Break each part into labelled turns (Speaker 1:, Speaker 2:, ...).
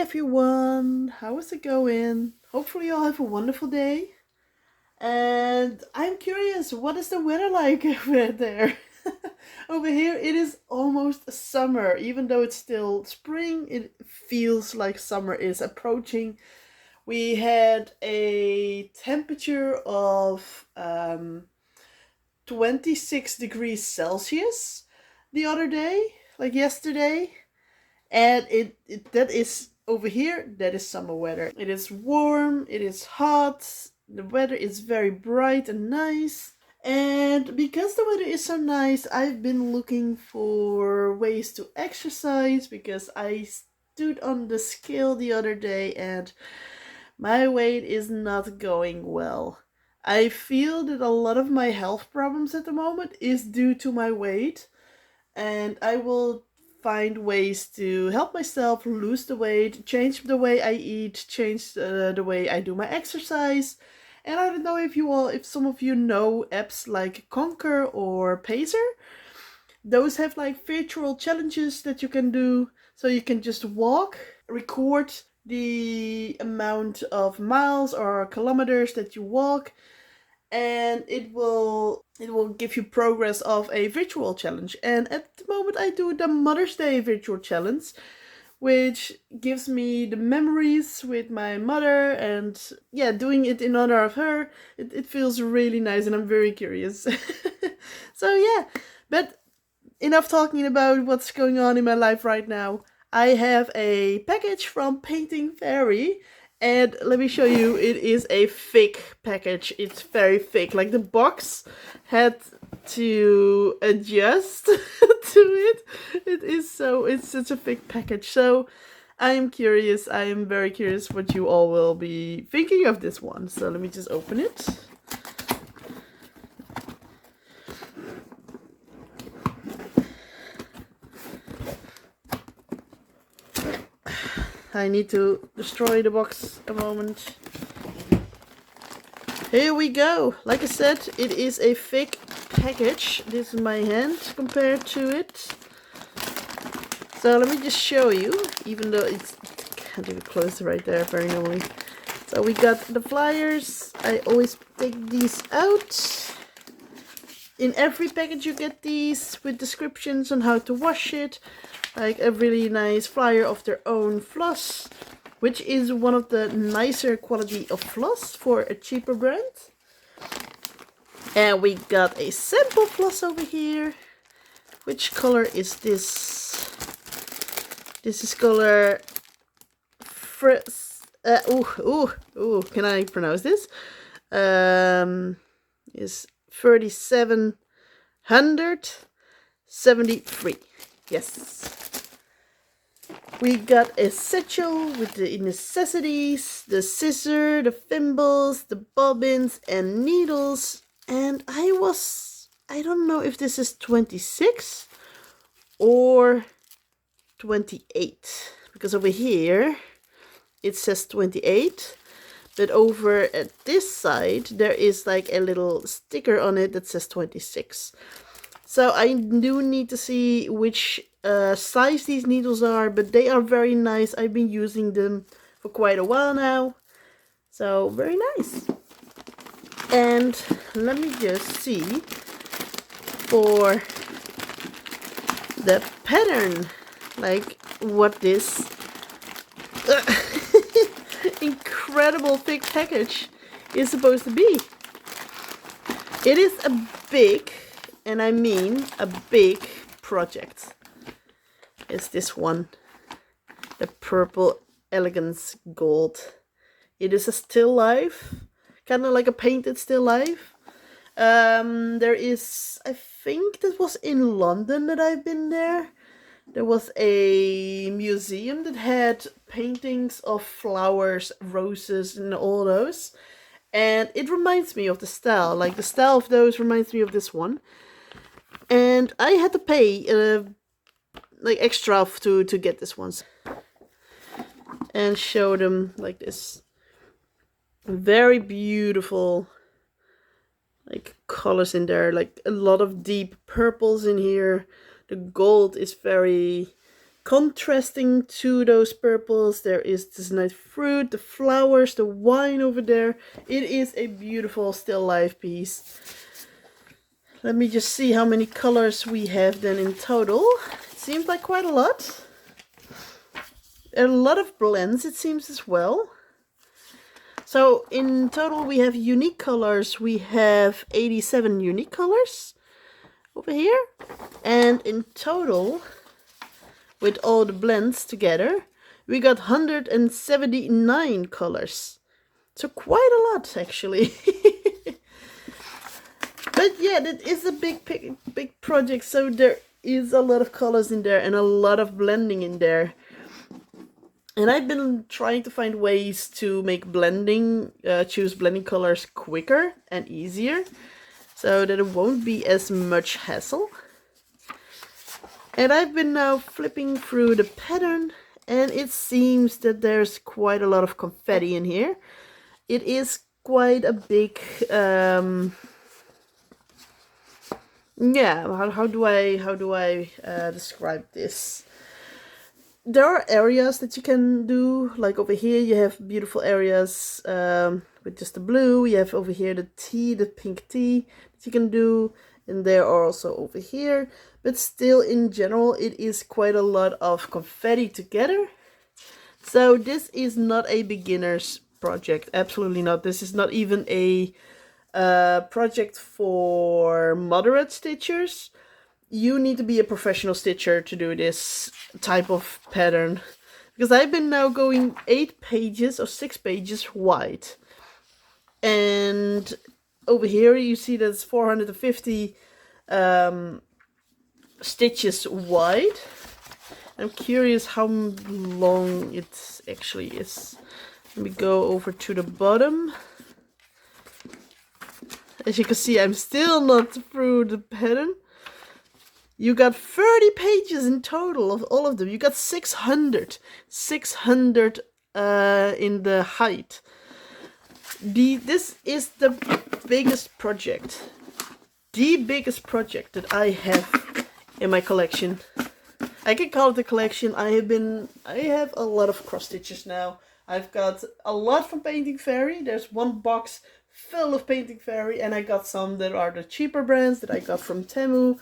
Speaker 1: everyone, how is it going? Hopefully you all have a wonderful day. And I'm curious, what is the weather like over there? Over here it is almost summer. Even though it's still spring, it feels like summer is approaching. We had a temperature of 26 degrees Celsius the other day, like yesterday. And that is over here, that is summer weather. It is warm, it is hot, the weather is very bright and nice. And because the weather is so nice, I've been looking for ways to exercise, because I stood on the scale the other day and my weight is not going well. I feel that a lot of my health problems at the moment is due to my weight, and I will find ways to help myself lose the weight, change the way I eat, change the way I do my exercise. And I don't know if some of you know apps like Conquer or Pacer. Those have like virtual challenges that you can do, so you can just walk, record the amount of miles or kilometers that you walk, and it will give you progress of a virtual challenge. And at the moment I do the Mother's Day virtual challenge, which gives me the memories with my mother, and yeah, doing it in honor of her, it feels really nice, and I'm very curious. So yeah, but enough talking about what's going on in my life right now. I have a package from Painting Fairy, and let me show you, it is a thick package. It's very thick, like the box had to adjust to it. It's such a thick package. So I am very curious what you all will be thinking of this one. So let me just open it. I need to destroy the box a moment. Here we go. Like I said, it is a thick package. This is my hand compared to it. So let me just show you, even though it's can't even close right there very normally. So we got the flyers. I always take these out. In every package you get these with descriptions on how to wash it. Like a really nice flyer of their own floss, which is one of the nicer quality of floss for a cheaper brand. And we got a sample floss over here. Which color is this? This is color can I pronounce this? Is 3773. Yes. We got a satchel with the necessities, the scissor, the thimbles, the bobbins and needles. And I don't know if this is 26 or 28. Because over here it says 28. But over at this side there is like a little sticker on it that says 26. So I do need to see which size these needles are, but they are very nice. I've been using them for quite a while now. So very nice. And let me just see for the pattern, like what this incredible thick package is supposed to be. It is a big, and I mean a big project. It's this one, the Purple Elegance Gold. It is a still life, kind of like a painted still life. There is, I think that was in London that I've been there. There was a museum that had paintings of flowers, roses, and all those. And it reminds me of the style. Like the style of those reminds me of this one. And I had to pay like extra to get this one. And show them like this. Very beautiful like colors in there. Like a lot of deep purples in here. The gold is very contrasting to those purples, there is this nice fruit, the flowers, the wine over there. It is a beautiful still life piece. Let me just see how many colors we have then in total. It seems like quite a lot. A lot of blends, it seems, as well. So in total we have unique colors. We have 87 unique colors over here. And in total, with all the blends together, we got 179 colors. So quite a lot, actually. But yeah, that is a big project. So there is a lot of colors in there and a lot of blending in there. And I've been trying to find ways to make blending, choose blending colors quicker and easier, so that it won't be as much hassle. And I've been now flipping through the pattern, and it seems that there's quite a lot of confetti in here. It is quite a big, yeah, how do I describe this? There are areas that you can do, like over here you have beautiful areas with just the blue. You have over here the pink tea that you can do, and there are also over here. But still, in general, it is quite a lot of confetti together. So this is not a beginner's project, absolutely not. This is not even a project for moderate stitchers. You need to be a professional stitcher to do this type of pattern, because I've been now going 8 pages or 6 pages wide, and over here you see that's 450 stitches wide. I'm curious how long it actually is. Let me go over to the bottom. As you can see, I'm still not through the pattern. You got 30 pages in total of all of them. You got 600 in the height. This is the biggest project. The biggest project that I have in my collection. I can call it a collection. I have a lot of cross stitches now. I've got a lot from Painting Fairy. There's one box full of Painting Fairy, and I got some that are the cheaper brands that I got from Temu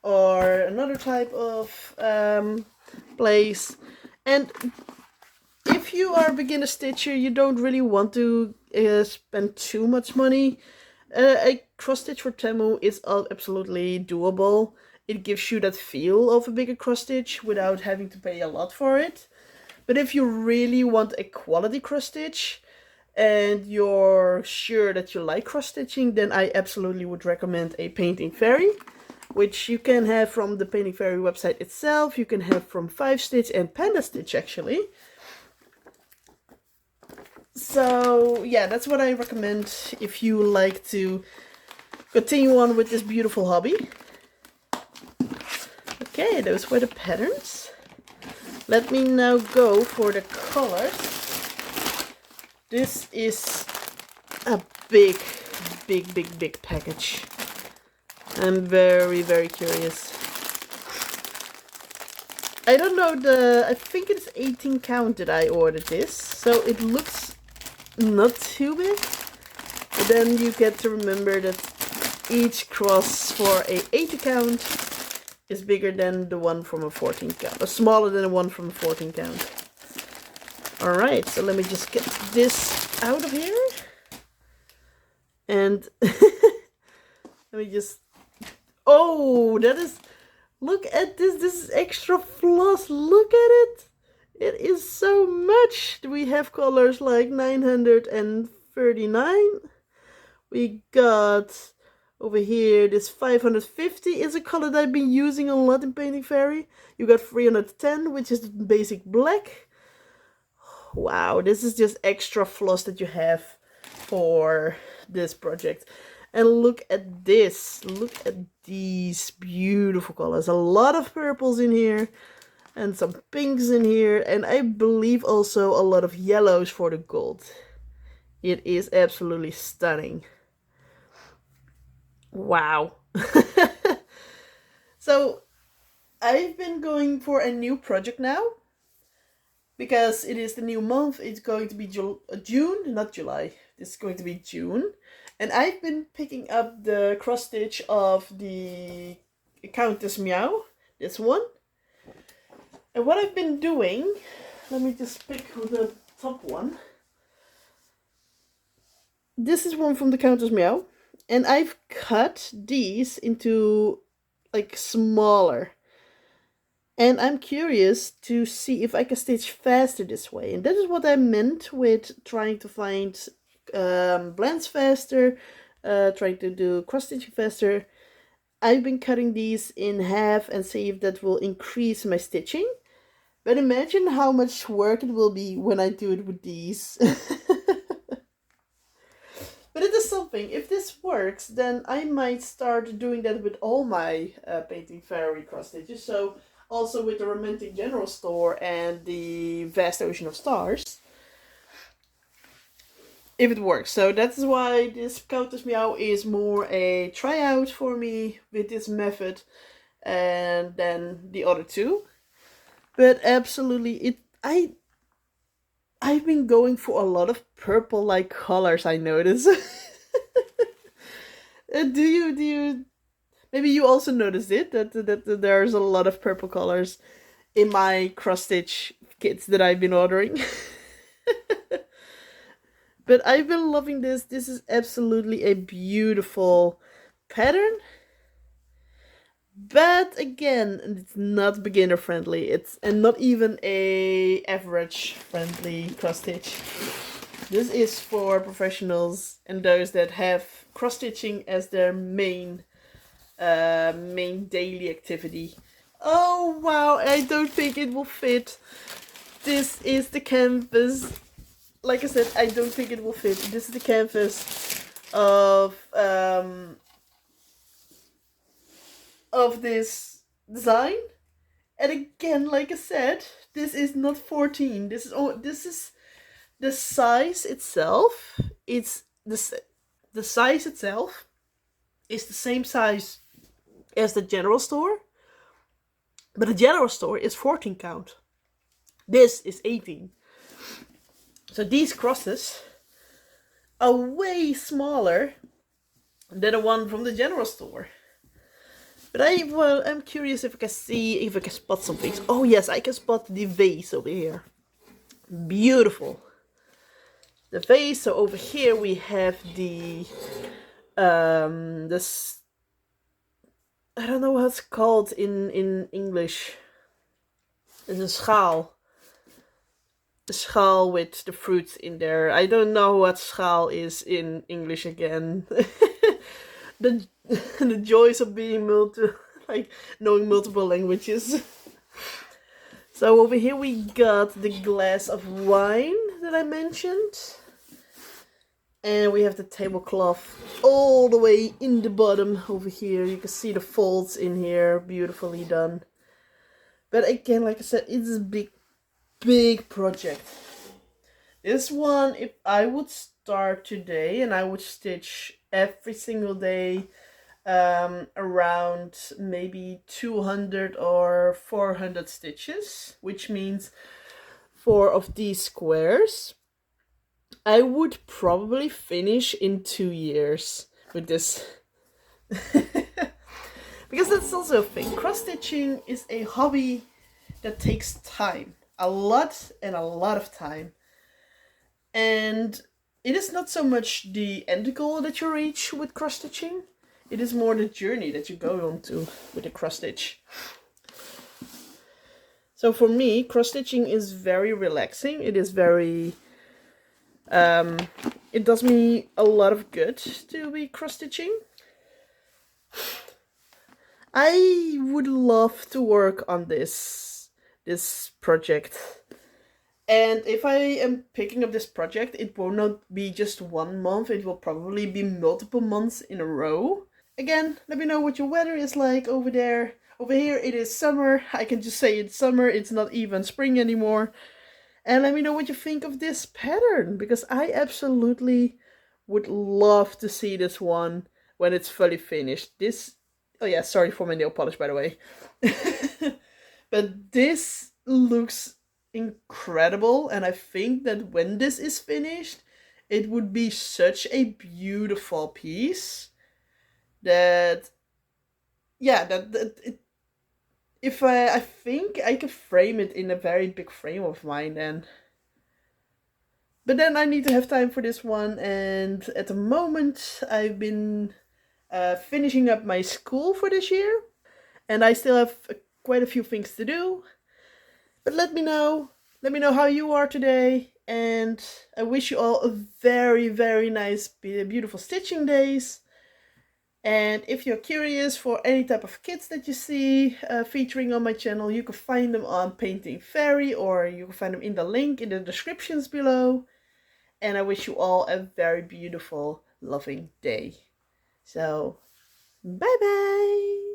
Speaker 1: or another type of place. And if you are a beginner stitcher, you don't really want to spend too much money. A cross stitch for Temu is absolutely doable. It gives you that feel of a bigger cross stitch without having to pay a lot for it. But if you really want a quality cross stitch and you're sure that you like cross stitching, then I absolutely would recommend a Painting Fairy, which you can have from the Painting Fairy website itself. You can have from 5-Stitch and Panda Stitch, actually. So yeah, that's what I recommend if you like to continue on with this beautiful hobby. Okay, those were the patterns. Let me now go for the colors. This is a big package. I'm very curious. I don't know, I think it's 18 count that I ordered this, so it looks not too big. But then you get to remember that each cross for a 80 count is bigger than the one from a 14 count, or smaller than the one from a 14 count. Alright, so let me just get this out of here. And let me just... Oh, that is... Look at this. This is extra floss. Look at it. It is so much. We have colors like 939. We got over here this 550 is a color that I've been using a lot in Painting Fairy. You got 310, which is the basic black. Wow, this is just extra floss that you have for this project. And look at this. Look at these beautiful colors. A lot of purples in here and some pinks in here, and I believe also a lot of yellows for the gold. It is absolutely stunning. Wow. So I've been going for a new project now because it is the new month. It's going to be June, not July. It's going to be June. And I've been picking up the cross stitch of the Countess Meow, this one. And what I've been doing, let me just pick the top one. This is one from the Countess Meow. And I've cut these into like smaller. And I'm curious to see if I can stitch faster this way. And that is what I meant with trying to find blends faster, trying to do cross stitching faster. I've been cutting these in half and see if that will increase my stitching. But imagine how much work it will be when I do it with these. But it is something. If this works, then I might start doing that with all my Painting Fairy cross stitches. So also with the Romantic General Store and the Vast Ocean of Stars. If it works. So that's why this Countess Meow is more a tryout for me with this method and then the other two. But absolutely, I've been going for a lot of purple-like colors, I notice. Do you maybe you also noticed it that there's a lot of purple colors in my cross stitch kits that I've been ordering. But I've been loving this. This is absolutely a beautiful pattern. But again, it's not beginner friendly. It's and not even a average friendly cross stitch. This is for professionals and those that have cross stitching as their main daily activity. Oh wow, I don't think it will fit. This is the canvas. Like I said, I don't think it will fit. This is the canvas of this design. And again, like I said, this is not 14. This is the size itself. It's the size itself is the same size as the general store, but the general store is 14 count. This is 18. So these crosses are way smaller than the one from the general store. But I'm curious if I can spot some things. Oh yes, I can spot the vase over here. Beautiful. The vase. So over here we have this. I don't know how it's called in English. It's a schaal. The schaal with the fruits in there. I don't know what schaal is in English again. the joys of being knowing multiple languages. So over here we got the glass of wine that I mentioned. And we have the tablecloth all the way in the bottom over here. You can see the folds in here, beautifully done. But again, like I said, it's a big project. This one, if I would start today and I would stitch every single day around maybe 200 or 400 stitches, which means 4 of these squares, I would probably finish in 2 years with this. Because that's also a thing. Cross stitching is a hobby that takes time. A lot of time. And it is not so much the end goal that you reach with cross stitching. It is more the journey that you go on to with the cross stitch. So for me, cross stitching is very relaxing. It is very... it does me a lot of good to be cross stitching. I would love to work on this project. And if I am picking up this project, it will not be just 1 month. It will probably be multiple months in a row. Again, let me know what your weather is like over there. Over here it is summer. I can just say it's summer. It's not even spring anymore. And let me know what you think of this pattern, because I absolutely would love to see this one when it's fully finished. Oh yeah, sorry for my nail polish, by the way. But this looks incredible, and I think that when this is finished, it would be such a beautiful piece that, yeah, that it, if I think I could frame it in a very big frame of mine then. But then I need to have time for this one, and at the moment I've been finishing up my school for this year, and I still have quite a few things to do. But let me know how you are today, and I wish you all a very, very nice, beautiful stitching days. And if you're curious for any type of kits that you see featuring on my channel, you can find them on Painting Fairy, or you can find them in the link in the descriptions below. And I wish you all a very beautiful, loving day. So, bye bye!